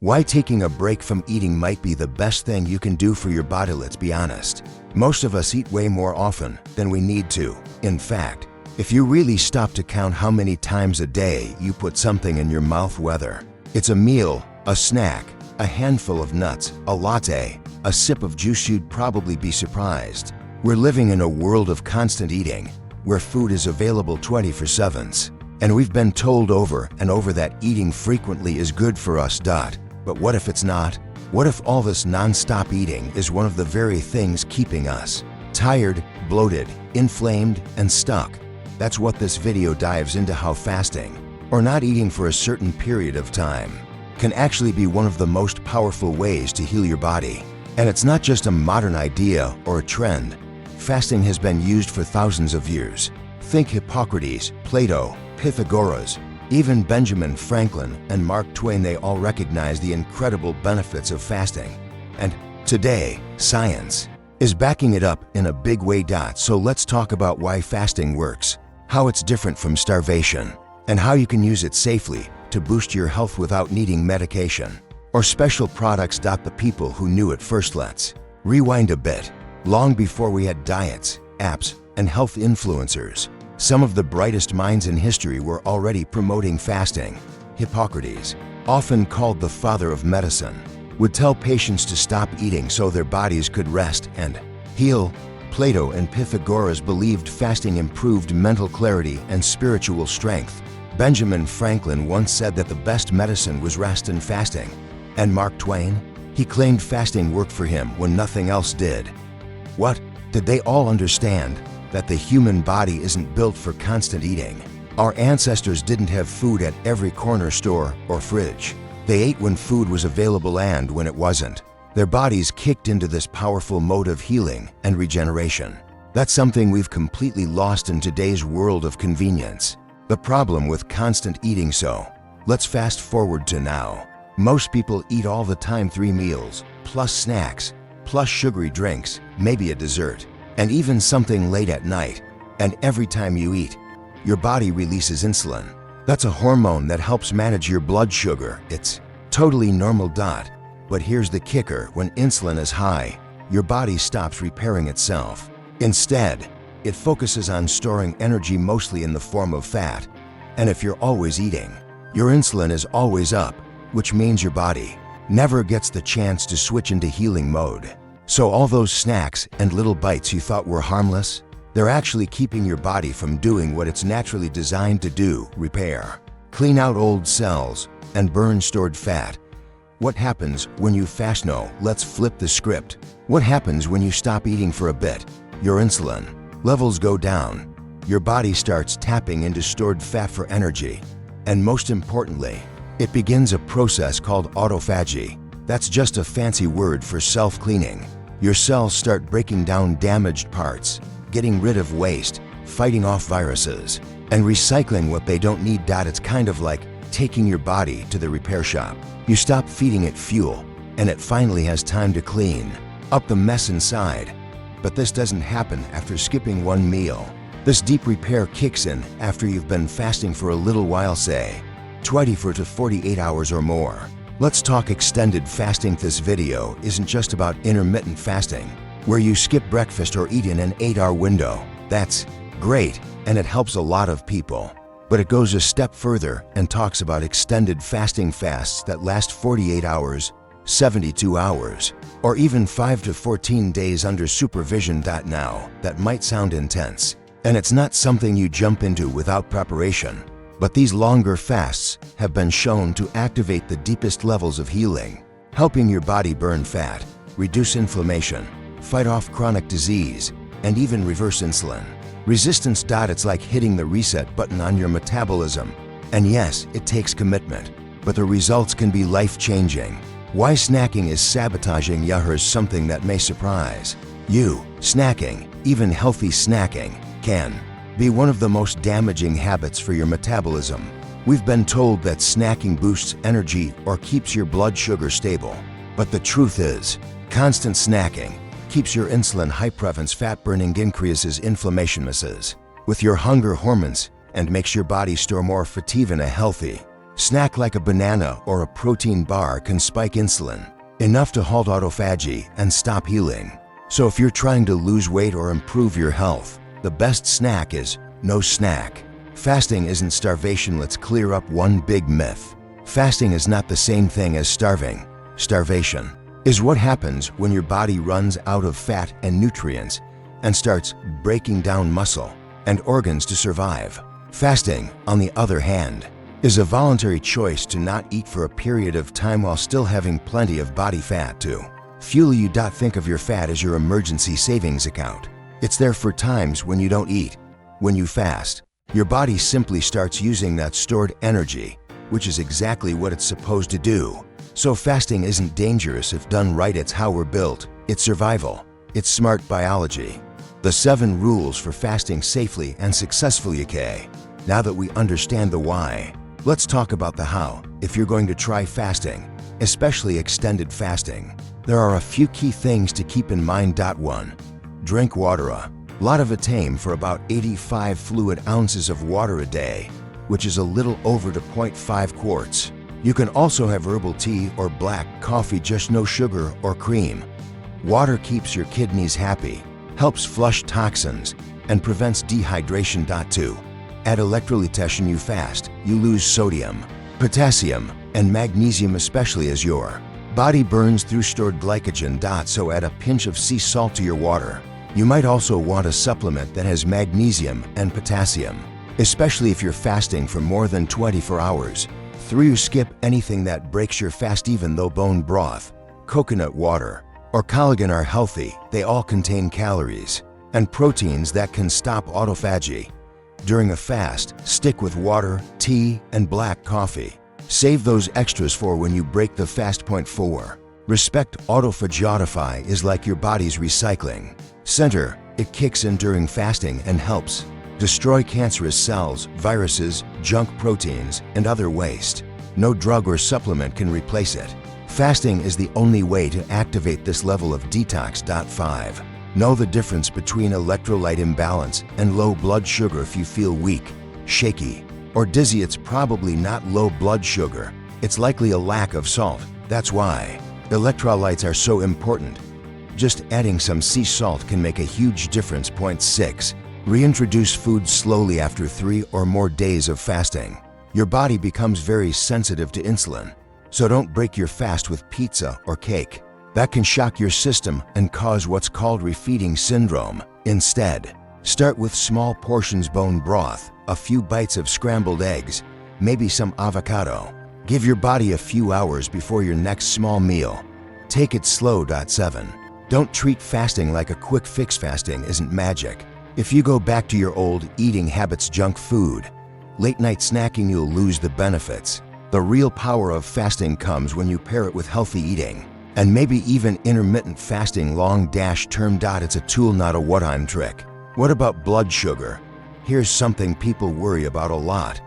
Why taking a break from eating might be the best thing you can do for your body. Let's be honest. Most of us eat way more often than we need to. In fact, if you really stop to count how many times a day you put something in your mouth, whether it's a meal, a snack, a handful of nuts, a latte, a sip of juice, you'd probably be surprised. We're living in a world of constant eating, where food is available 24/7, and we've been told over and over that eating frequently is good for us. But what if it's not? What if all this non-stop eating is one of the very things keeping us tired, bloated, inflamed, and stuck? That's what this video dives into: how fasting, or not eating for a certain period of time, can actually be one of the most powerful ways to heal your body. And it's not just a modern idea or a trend. Fasting has been used for thousands of years. Think Hippocrates, Plato, Pythagoras, even Benjamin Franklin and Mark Twain. They all recognize the incredible benefits of fasting. And today, science is backing it up in a big way. So let's talk about why fasting works, how it's different from starvation, and how you can use it safely to boost your health without needing medication or special products. The people who knew it first. Let's rewind a bit. Long before we had diets, apps, and health influencers, some of the brightest minds in history were already promoting fasting. Hippocrates, often called the father of medicine, would tell patients to stop eating so their bodies could rest and heal. Plato and Pythagoras believed fasting improved mental clarity and spiritual strength. Benjamin Franklin once said that the best medicine was rest and fasting. And Mark Twain? He claimed fasting worked for him when nothing else did. What? Did they all understand that the human body isn't built for constant eating? Our ancestors didn't have food at every corner store or fridge. They ate when food was available and when it wasn't. Their bodies kicked into this powerful mode of healing and regeneration. That's something we've completely lost in today's world of convenience. The problem with constant eating. So, let's fast forward to now. Most people eat all the time: 3 meals, plus snacks, plus sugary drinks, maybe a dessert, and even something late at night. And every time you eat, your body releases insulin. That's a hormone that helps manage your blood sugar. It's totally normal. But here's the kicker: when insulin is high, your body stops repairing itself. Instead, it focuses on storing energy, mostly in the form of fat. And if you're always eating, your insulin is always up, which means your body never gets the chance to switch into healing mode. So all those snacks and little bites you thought were harmless, they're actually keeping your body from doing what it's naturally designed to do: repair, clean out old cells, and burn stored fat. What happens when you fast? No, let's flip the script. What happens when you stop eating for a bit? Your insulin levels go down. Your body starts tapping into stored fat for energy. And most importantly, it begins a process called autophagy. That's just a fancy word for self-cleaning. Your cells start breaking down damaged parts, getting rid of waste, fighting off viruses, and recycling what they don't need. It's kind of like taking your body to the repair shop. You stop feeding it fuel, and it finally has time to clean up the mess inside. But this doesn't happen after skipping one meal. This deep repair kicks in after you've been fasting for a little while, say 24 to 48 hours or more. Let's talk extended fasting. This video isn't just about intermittent fasting, where you skip breakfast or eat in an 8-hour window. That's great, and it helps a lot of people. But it goes a step further and talks about extended fasting, fasts that last 48 hours, 72 hours, or even 5 to 14 days under supervision. Now, that might sound intense, and it's not something you jump into without preparation. But these longer fasts have been shown to activate the deepest levels of healing, helping your body burn fat, reduce inflammation, fight off chronic disease, and even reverse insulin resistance. It's like hitting the reset button on your metabolism. And yes, it takes commitment, but the results can be life-changing. Why snacking is sabotaging you? Here's something that may surprise you. Snacking, even healthy snacking, can be one of the most damaging habits for your metabolism. We've been told that snacking boosts energy or keeps your blood sugar stable. But the truth is, constant snacking keeps your insulin high, prevents fat burning, increases inflammation, messes with your hunger hormones, and makes your body store more fat. Even a healthy Snack like a banana or a protein bar can spike insulin, enough to halt autophagy and stop healing. So if you're trying to lose weight or improve your health, the best snack is no snack. Fasting isn't starvation. Let's clear up one big myth. Fasting is not the same thing as starving. Starvation is what happens when your body runs out of fat and nutrients and starts breaking down muscle and organs to survive. Fasting, on the other hand, is a voluntary choice to not eat for a period of time while still having plenty of body fat to fuel you. Think of your fat as your emergency savings account. It's there for times when you don't eat. When you fast, your body simply starts using that stored energy, which is exactly what it's supposed to do. So fasting isn't dangerous if done right. It's how we're built. It's survival. It's smart biology. The 7 rules for fasting safely and successfully. Okay, now that we understand the why, let's talk about the how. If you're going to try fasting, especially extended fasting, there are a few key things to keep in mind. 1. Drink water. A lot of it. Aim for about 85 fluid ounces of water a day, which is a little over 0.5 quarts. You can also have herbal tea or black coffee, just no sugar or cream. Water keeps your kidneys happy, helps flush toxins, and prevents dehydration. 2. Add electrolytes. You fast, you lose sodium, potassium, and magnesium, especially as your body burns through stored glycogen. So add a pinch of sea salt to your water. You might also want a supplement that has magnesium and potassium, especially if you're fasting for more than 24 hours. 3. Skip anything that breaks your fast. Even though bone broth, coconut water, or collagen are healthy, they all contain calories and proteins that can stop autophagy. During a fast, stick with water, tea, and black coffee. Save those extras for when you break the fast. 4. Respect autophagy. Autophagy is like your body's recycling center. It kicks in during fasting and helps destroy cancerous cells, viruses, junk proteins, and other waste. No drug or supplement can replace it. Fasting is the only way to activate this level of detox. 5. Know the difference between electrolyte imbalance and low blood sugar. If you feel weak, shaky, or dizzy, it's probably not low blood sugar. It's likely a lack of salt. That's why electrolytes are so important. Just adding some sea salt can make a huge difference. 6. Reintroduce food slowly. After 3 or more days of fasting, your body becomes very sensitive to insulin. So don't break your fast with pizza or cake. That can shock your system and cause what's called refeeding syndrome. Instead, start with small portions: bone broth, a few bites of scrambled eggs, maybe some avocado. Give your body a few hours before your next small meal. Take it slow. 7. Don't treat fasting like a quick fix. Fasting isn't magic. If you go back to your old eating habits, junk food, late night snacking, you'll lose the benefits. The real power of fasting comes when you pair it with healthy eating, and maybe even intermittent fasting long-term. It's a tool, not a what-I'm trick. What about blood sugar? Here's something people worry about a lot.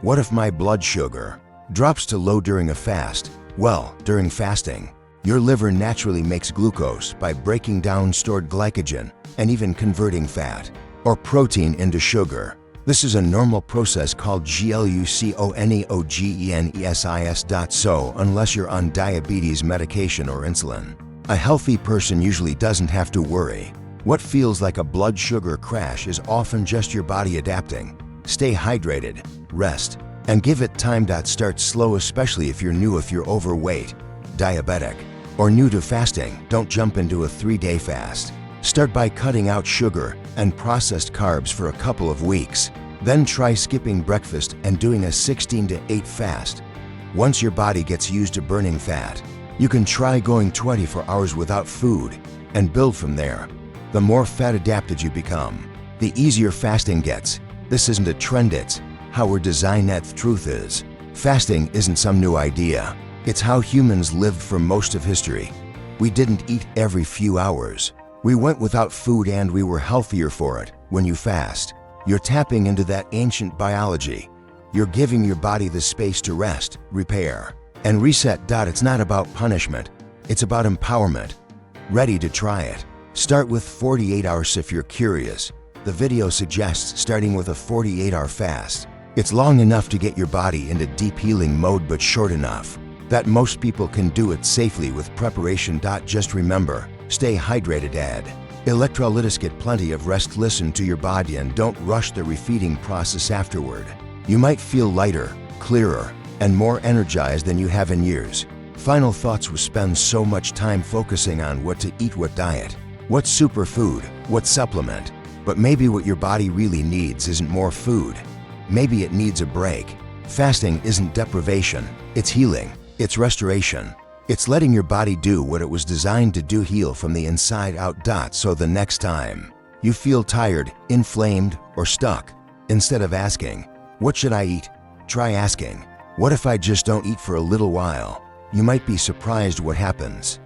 What if my blood sugar drops to low during a fast? Well, during fasting, your liver naturally makes glucose by breaking down stored glycogen and even converting fat or protein into sugar. This is a normal process called gluconeogenesis. So unless you're on diabetes medication or insulin, a healthy person usually doesn't have to worry. What feels like a blood sugar crash is often just your body adapting. Stay hydrated, rest, and give it time. Start slow, especially if you're new. If you're overweight, diabetic, or new to fasting, don't jump into a 3-day fast. Start by cutting out sugar and processed carbs for a couple of weeks. Then try skipping breakfast and doing a 16-8 fast. Once your body gets used to burning fat, you can try going 24 hours without food and build from there. The more fat adapted you become, the easier fasting gets. This isn't a trend, it's how we're designed. The truth is, fasting isn't some new idea. It's how humans lived for most of history. We didn't eat every few hours. We went without food and we were healthier for it. When you fast, you're tapping into that ancient biology. You're giving your body the space to rest, repair, and reset. It's not about punishment, it's about empowerment. Ready to try it? Start with 48 hours if you're curious. The video suggests starting with a 48-hour fast. It's long enough to get your body into deep healing mode, but short enough that most people can do it safely with preparation. Just remember, stay hydrated, add electrolytes, get plenty of rest, listen to your body, and don't rush the refeeding process afterward. You might feel lighter, clearer, and more energized than you have in years. Final thoughts: we spend so much time focusing on what to eat, what diet, what superfood, what supplement. But maybe what your body really needs isn't more food. Maybe it needs a break. Fasting isn't deprivation, it's healing, it's restoration. It's letting your body do what it was designed to do, heal from the inside out. So the next time you feel tired, inflamed, or stuck, instead of asking, "What should I eat?" try asking, "What if I just don't eat for a little while?" You might be surprised what happens.